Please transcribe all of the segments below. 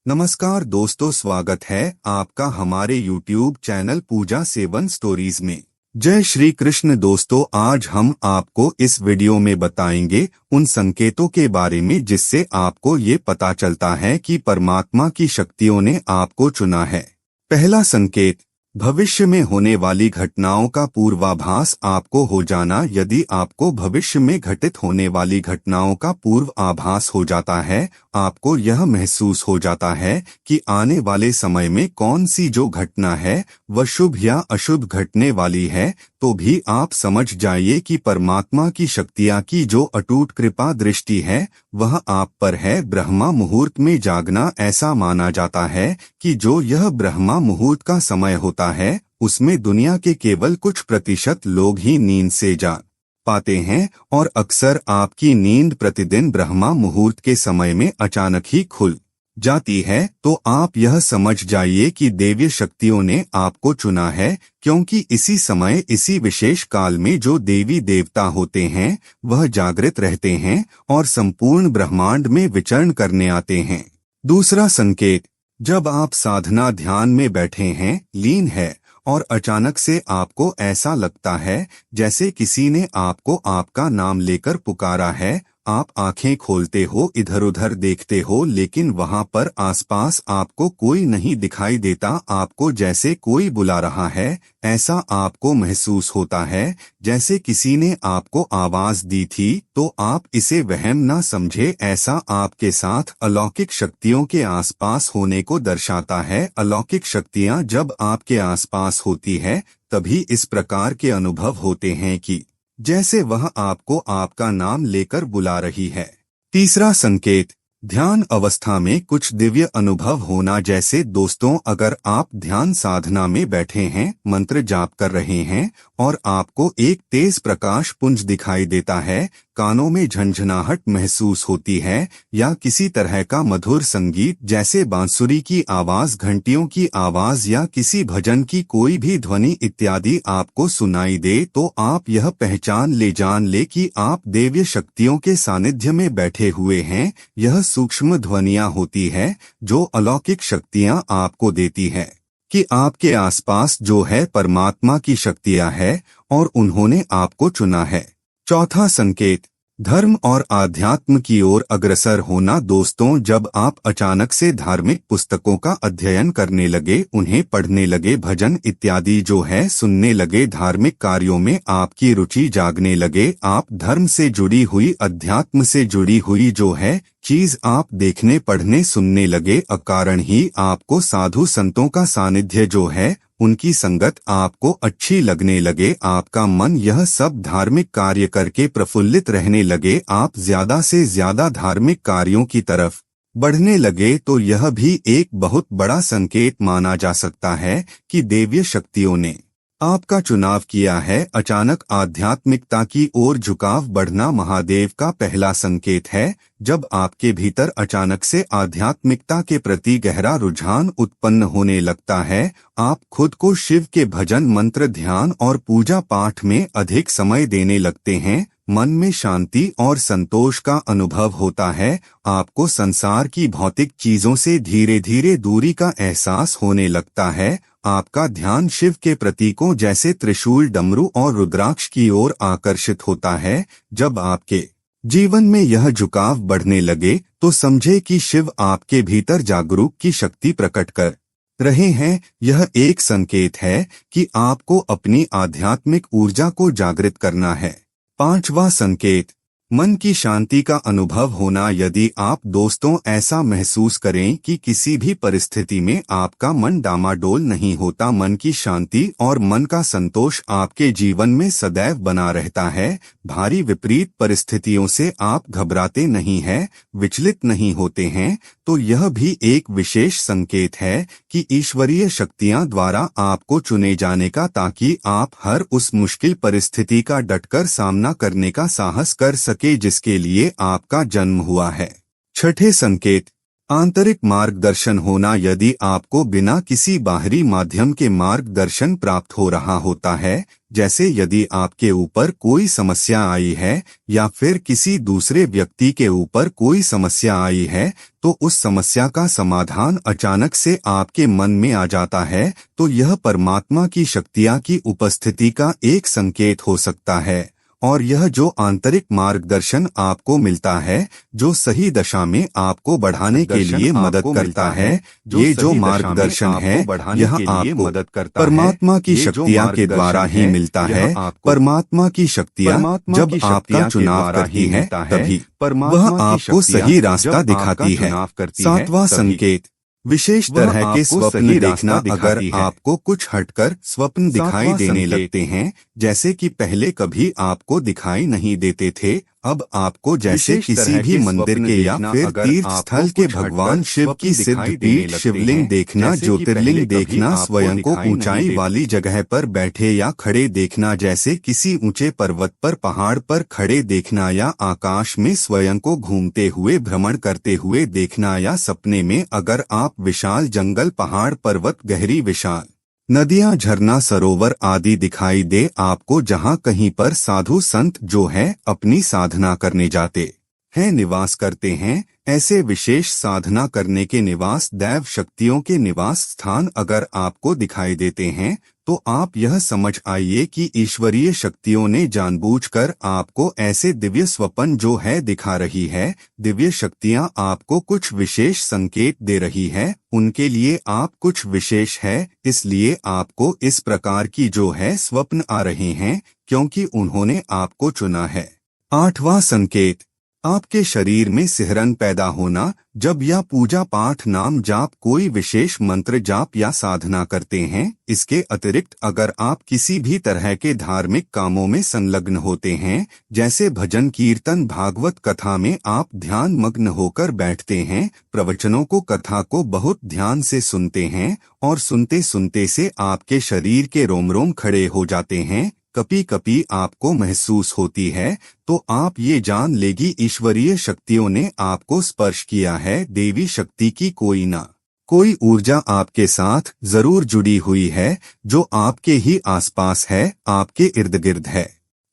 नमस्कार दोस्तों, स्वागत है आपका हमारे YouTube चैनल पूजा सेवन स्टोरीज में। जय श्री कृष्ण दोस्तों, आज हम आपको इस वीडियो में बताएंगे उन संकेतों के बारे में जिससे आपको ये पता चलता है कि परमात्मा की शक्तियों ने आपको चुना है। पहला संकेत, भविष्य में होने वाली घटनाओं का पूर्वाभास आपको हो जाना। यदि आपको भविष्य में घटित होने वाली घटनाओं का पूर्व आभास हो जाता है, आपको यह महसूस हो जाता है कि आने वाले समय में कौन सी जो घटना है वह शुभ या अशुभ घटने वाली है, तो भी आप समझ जाइए कि परमात्मा की शक्तियां की जो अटूट कृपा दृष्टि है वह आप पर है। ब्रह्मा मुहूर्त में जागना, ऐसा माना जाता है कि जो यह ब्रह्मा मुहूर्त का समय होता है उसमें दुनिया के केवल कुछ प्रतिशत लोग ही नींद से जाग पाते हैं, और अक्सर आपकी नींद प्रतिदिन ब्रह्मा मुहूर्त के समय में अचानक ही खुल जाती है। तो आप यह समझ जाइए कि देवीय शक्तियों ने आपको चुना है, क्योंकि इसी समय इसी विशेष काल में जो देवी देवता होते हैं वह जागृत रहते हैं और संपूर्ण ब्रह्मांड में विचरण करने आते हैं। दूसरा संकेत, जब आप साधना ध्यान में बैठे हैं, लीन है, और अचानक से आपको ऐसा लगता है जैसे किसी ने आपको आपका नाम लेकर पुकारा है। आप आंखें खोलते हो, इधर उधर देखते हो, लेकिन वहां पर आसपास आपको कोई नहीं दिखाई देता। आपको जैसे कोई बुला रहा है ऐसा आपको महसूस होता है, जैसे किसी ने आपको आवाज दी थी। तो आप इसे वहम न समझे, ऐसा आपके साथ अलौकिक शक्तियों के आसपास होने को दर्शाता है। अलौकिक शक्तियां जब आपके आसपास होती है तभी इस प्रकार के अनुभव होते हैं कि जैसे वह आपको आपका नाम लेकर बुला रही है। तीसरा संकेत, ध्यान अवस्था में कुछ दिव्य अनुभव होना। जैसे दोस्तों, अगर आप ध्यान साधना में बैठे हैं, मंत्र जाप कर रहे हैं और आपको एक तेज प्रकाश पुंज दिखाई देता है, कानों में झंझनाहट महसूस होती है, या किसी तरह का मधुर संगीत जैसे बांसुरी की आवाज, घंटियों की आवाज या किसी भजन की कोई भी ध्वनि इत्यादि आपको सुनाई दे, तो आप यह पहचान जान ले कि आप देवीय शक्तियों के सानिध्य में बैठे हुए हैं। यह सूक्ष्म ध्वनियां होती है जो अलौकिक शक्तियां आपको देती है कि आपके आसपास जो है परमात्मा की शक्तियां है और उन्होंने आपको चुना है। चौथा संकेत, धर्म और आध्यात्म की ओर अग्रसर होना। दोस्तों, जब आप अचानक से धार्मिक पुस्तकों का अध्ययन करने लगे, उन्हें पढ़ने लगे, भजन इत्यादि जो है सुनने लगे, धार्मिक कार्यों में आपकी रुचि जागने लगे, आप धर्म से जुड़ी हुई, अध्यात्म से जुड़ी हुई जो है चीज आप देखने, पढ़ने, सुनने लगे, अकारण ही आपको साधु संतों का सानिध्य जो है उनकी संगत आपको अच्छी लगने लगे। आपका मन यह सब धार्मिक कार्य करके प्रफुल्लित रहने लगे, आप ज्यादा से ज्यादा धार्मिक कार्यों की तरफ बढ़ने लगे। तो यह भी एक बहुत बड़ा संकेत माना जा सकता है कि देवीय शक्तियों ने आपका चुनाव किया है। अचानक आध्यात्मिकता की ओर झुकाव बढ़ना महादेव का पहला संकेत है। जब आपके भीतर अचानक से आध्यात्मिकता के प्रति गहरा रुझान उत्पन्न होने लगता है, आप खुद को शिव के भजन, मंत्र, ध्यान और पूजा पाठ में अधिक समय देने लगते हैं। मन में शांति और संतोष का अनुभव होता है। आपको संसार की भौतिक चीजों से धीरे धीरे दूरी का एहसास होने लगता है। आपका ध्यान शिव के प्रतीकों जैसे त्रिशूल, डमरू और रुद्राक्ष की ओर आकर्षित होता है। जब आपके जीवन में यह झुकाव बढ़ने लगे तो समझे कि शिव आपके भीतर जागरूक की शक्ति प्रकट कर रहे हैं। यह एक संकेत है कि आपको अपनी आध्यात्मिक ऊर्जा को जागृत करना है। पांचवा संकेत, मन की शांति का अनुभव होना। यदि आप दोस्तों ऐसा महसूस करें कि किसी भी परिस्थिति में आपका मन डामाडोल नहीं होता, मन की शांति और मन का संतोष आपके जीवन में सदैव बना रहता है, भारी विपरीत परिस्थितियों से आप घबराते नहीं हैं, विचलित नहीं होते हैं, तो यह भी एक विशेष संकेत है कि ईश्वरीय शक्तियां द्वारा आपको चुने जाने का, ताकि आप हर उस मुश्किल परिस्थिति का डटकर सामना करने का साहस कर सके जिसके लिए आपका जन्म हुआ है। छठे संकेत, आंतरिक मार्गदर्शन होना, यदि आपको बिना किसी बाहरी माध्यम के मार्गदर्शन प्राप्त हो रहा होता है, जैसे यदि आपके ऊपर कोई समस्या आई है या फिर किसी दूसरे व्यक्ति के ऊपर कोई समस्या आई है, तो उस समस्या का समाधान अचानक से आपके मन में आ जाता है, तो यह परमात्मा की शक्तियाँ की उपस्थिति का एक संकेत हो सकता है। और यह जो आंतरिक मार्गदर्शन आपको मिलता है, जो सही दशा में आपको बढ़ाने के लिए मदद करता है, ये जो मार्गदर्शन है यह आपको मदद करता है, परमात्मा की शक्तियाँ के द्वारा ही मिलता है। परमात्मा की शक्तियाँ जब आपका चुनाव करती है तभी वह आपको सही रास्ता दिखाती है। 7वां संकेत, विशेष तरह के स्वप्न देखना। अगर आपको कुछ हटकर स्वप्न दिखाई देने लगते हैं, जैसे कि पहले कभी आपको दिखाई नहीं देते थे, अब आपको जैसे किसी भी मंदिर के या फिर तीर्थ स्थल के भगवान शिव की सिद्ध पीठ, शिवलिंग देखना, ज्योतिर्लिंग देखना, स्वयं को ऊंचाई वाली जगह पर बैठे या खड़े देखना, जैसे किसी ऊंचे पर्वत पर, पहाड़ पर खड़े देखना, या आकाश में स्वयं को घूमते हुए, भ्रमण करते हुए देखना, या सपने में अगर आप विशाल जंगल, पहाड़, पर्वत, गहरी विशाल नदियां, झरना, सरोवर आदि दिखाई दे आपको, जहां कहीं पर साधु संत जो है अपनी साधना करने जाते हैं, निवास करते हैं, ऐसे विशेष साधना करने के निवास, दैव शक्तियों के निवास स्थान अगर आपको दिखाई देते हैं, तो आप यह समझ आइए कि ईश्वरीय शक्तियों ने जानबूझकर आपको ऐसे दिव्य स्वप्न जो है दिखा रही है। दिव्य शक्तियां आपको कुछ विशेष संकेत दे रही है, उनके लिए आप कुछ विशेष है, इसलिए आपको इस प्रकार की जो है स्वप्न आ रहे हैं, क्योंकि उन्होंने आपको चुना है। 8वां संकेत, आपके शरीर में सिहरन पैदा होना। जब या पूजा पाठ, नाम जाप, कोई विशेष मंत्र जाप या साधना करते हैं, इसके अतिरिक्त अगर आप किसी भी तरह के धार्मिक कामों में संलग्न होते हैं, जैसे भजन, कीर्तन, भागवत कथा में आप ध्यान मग्न होकर बैठते हैं, प्रवचनों को, कथा को बहुत ध्यान से सुनते हैं, और सुनते सुनते से आपके शरीर के रोम रोम खड़े हो जाते हैं, कभी कभी आपको महसूस होती है, तो आप ये जान लेगी ईश्वरीय शक्तियों ने आपको स्पर्श किया है। देवी शक्ति की कोई ना कोई ऊर्जा आपके साथ जरूर जुड़ी हुई है, जो आपके ही आसपास है, आपके इर्द गिर्द है,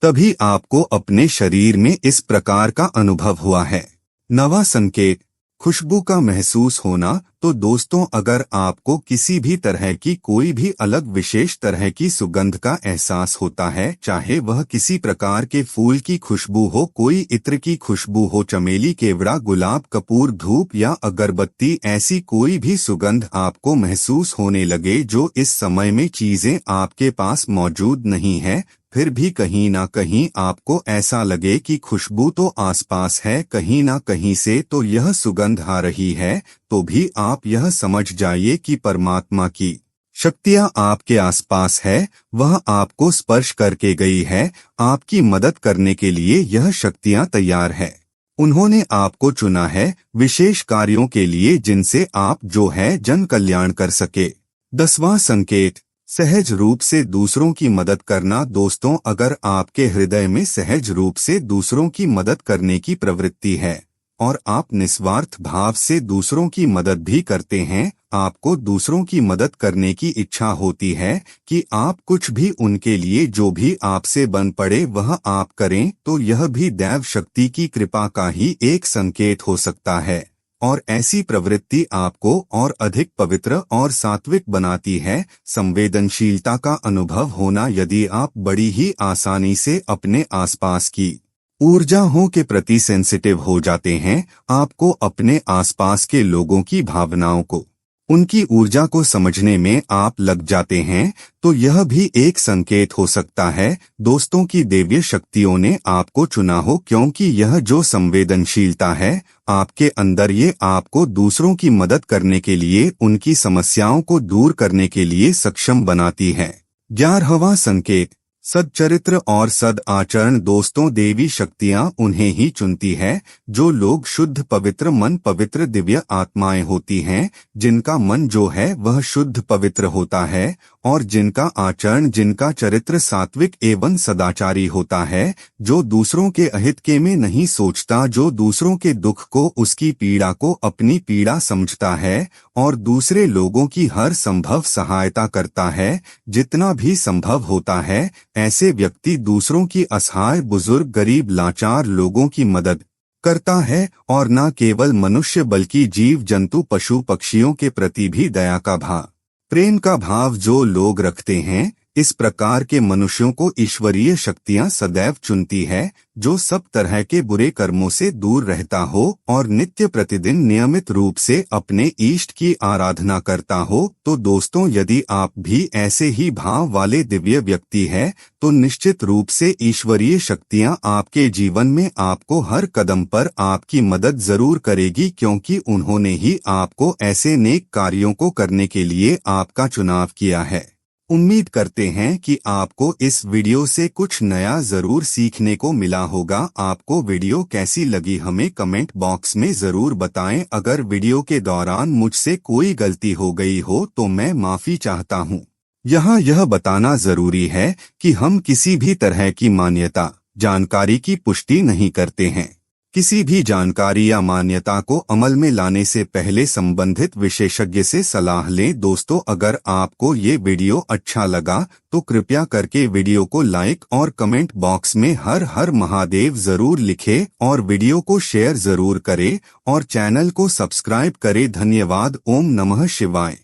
तभी आपको अपने शरीर में इस प्रकार का अनुभव हुआ है। 9वां संकेत, खुशबू का महसूस होना। तो दोस्तों, अगर आपको किसी भी तरह की कोई भी अलग विशेष तरह की सुगंध का एहसास होता है, चाहे वह किसी प्रकार के फूल की खुशबू हो, कोई इत्र की खुशबू हो, चमेली, केवड़ा, गुलाब, कपूर, धूप या अगरबत्ती, ऐसी कोई भी सुगंध आपको महसूस होने लगे जो इस समय में चीजें आपके पास मौजूद नहीं है, फिर भी कहीं ना कहीं आपको ऐसा लगे कि खुशबू तो आसपास है, कहीं ना कहीं से तो यह सुगंध आ रही है, तो भी आप यह समझ जाइए कि परमात्मा की शक्तियाँ आपके आसपास है, वह आपको स्पर्श करके गई है, आपकी मदद करने के लिए यह शक्तियाँ तैयार है। उन्होंने आपको चुना है विशेष कार्यों के लिए, जिनसे आप जो है जन कल्याण कर सके। 10वां संकेत, सहज रूप से दूसरों की मदद करना। दोस्तों, अगर आपके हृदय में सहज रूप से दूसरों की मदद करने की प्रवृत्ति है और आप निस्वार्थ भाव से दूसरों की मदद भी करते हैं, आपको दूसरों की मदद करने की इच्छा होती है कि आप कुछ भी उनके लिए जो भी आपसे बन पड़े वह आप करें, तो यह भी दैव शक्ति की कृपा का ही एक संकेत हो सकता है। और ऐसी प्रवृत्ति आपको और अधिक पवित्र और सात्विक बनाती है। संवेदनशीलता का अनुभव होना, यदि आप बड़ी ही आसानी से अपने आसपास की ऊर्जाओं के प्रति सेंसिटिव हो जाते हैं, आपको अपने आसपास के लोगों की भावनाओं को, उनकी ऊर्जा को समझने में आप लग जाते हैं, तो यह भी एक संकेत हो सकता है दोस्तों की देवीय शक्तियों ने आपको चुना हो, क्योंकि यह जो संवेदनशीलता है आपके अंदर, ये आपको दूसरों की मदद करने के लिए, उनकी समस्याओं को दूर करने के लिए सक्षम बनाती है। 11वां संकेत, सच्चरित्र और सद आचरण। दोस्तों, देवी शक्तियां उन्हें ही चुनती है जो लोग शुद्ध पवित्र मन, पवित्र दिव्य आत्माएं होती हैं, जिनका मन जो है वह शुद्ध पवित्र होता है और जिनका आचरण, जिनका चरित्र सात्विक एवं सदाचारी होता है, जो दूसरों के अहित के में नहीं सोचता, जो दूसरों के दुख को, उसकी पीड़ा को अपनी पीड़ा समझता है और दूसरे लोगों की हर संभव सहायता करता है जितना भी संभव होता है। ऐसे व्यक्ति दूसरों की असहाय, बुजुर्ग, गरीब, लाचार लोगों की मदद करता है और न केवल मनुष्य बल्कि जीव जंतु, पशु पक्षियों के प्रति भी दया का भाव, प्रेम का भाव जो लोग रखते हैं, इस प्रकार के मनुष्यों को ईश्वरीय शक्तियां सदैव चुनती है, जो सब तरह के बुरे कर्मों से दूर रहता हो और नित्य प्रतिदिन नियमित रूप से अपने इष्ट की आराधना करता हो। तो दोस्तों, यदि आप भी ऐसे ही भाव वाले दिव्य व्यक्ति हैं, तो निश्चित रूप से ईश्वरीय शक्तियां आपके जीवन में आपको हर कदम पर आपकी मदद जरूर करेगी, क्योंकि उन्होंने ही आपको ऐसे नेक कार्यों को करने के लिए आपका चुनाव किया है। उम्मीद करते हैं कि आपको इस वीडियो से कुछ नया जरूर सीखने को मिला होगा। आपको वीडियो कैसी लगी हमें कमेंट बॉक्स में जरूर बताएं। अगर वीडियो के दौरान मुझसे कोई गलती हो गई हो तो मैं माफी चाहता हूं। यहाँ यह बताना जरूरी है कि हम किसी भी तरह की मान्यता, जानकारी की पुष्टि नहीं करते हैं। किसी भी जानकारी या मान्यता को अमल में लाने से पहले संबंधित विशेषज्ञ से सलाह लें। दोस्तों, अगर आपको ये वीडियो अच्छा लगा तो कृपया करके वीडियो को लाइक और कमेंट बॉक्स में हर हर महादेव जरूर लिखें और वीडियो को शेयर जरूर करें और चैनल को सब्सक्राइब करें। धन्यवाद। ओम नमः शिवाय।